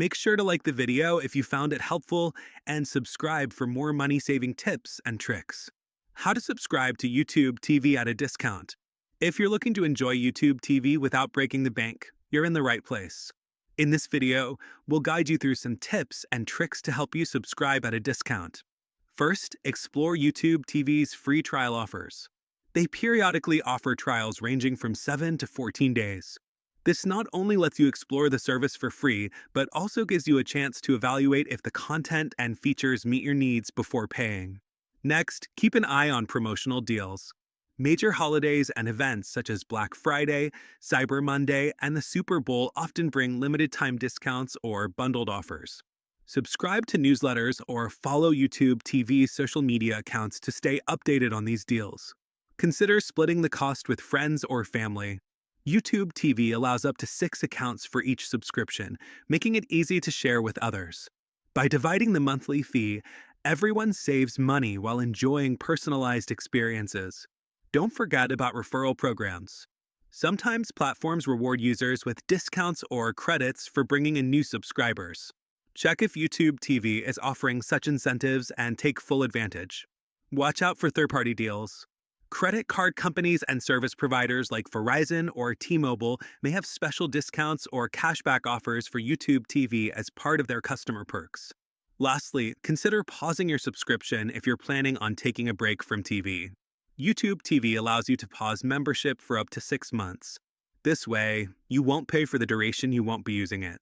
Make sure to like the video if you found it helpful and subscribe for more money-saving tips and tricks. How to subscribe to YouTube TV at a discount. If you're looking to enjoy YouTube TV without breaking the bank, you're in the right place. In this video, we'll guide you through some tips and tricks to help you subscribe at a discount. First, explore YouTube TV's free trial offers. They periodically offer trials ranging from 7 to 14 days. This not only lets you explore the service for free, but also gives you a chance to evaluate if the content and features meet your needs before paying. Next, keep an eye on promotional deals. Major holidays and events such as Black Friday, Cyber Monday, and the Super Bowl often bring limited-time discounts or bundled offers. Subscribe to newsletters or follow YouTube TV's social media accounts to stay updated on these deals. Consider splitting the cost with friends or family. YouTube TV allows up to 6 accounts for each subscription, making it easy to share with others. By dividing the monthly fee, everyone saves money while enjoying personalized experiences. Don't forget about referral programs. Sometimes platforms reward users with discounts or credits for bringing in new subscribers. Check if YouTube TV is offering such incentives and take full advantage. Watch out for third-party deals. Credit card companies and service providers like Verizon or T-Mobile may have special discounts or cashback offers for YouTube TV as part of their customer perks. Lastly, consider pausing your subscription if you're planning on taking a break from TV. YouTube TV allows you to pause membership for up to 6 months. This way, you won't pay for the duration you won't be using it.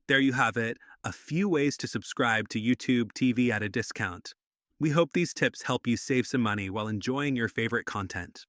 There you have it, a few ways to subscribe to YouTube TV at a discount. We hope these tips help you save some money while enjoying your favorite content.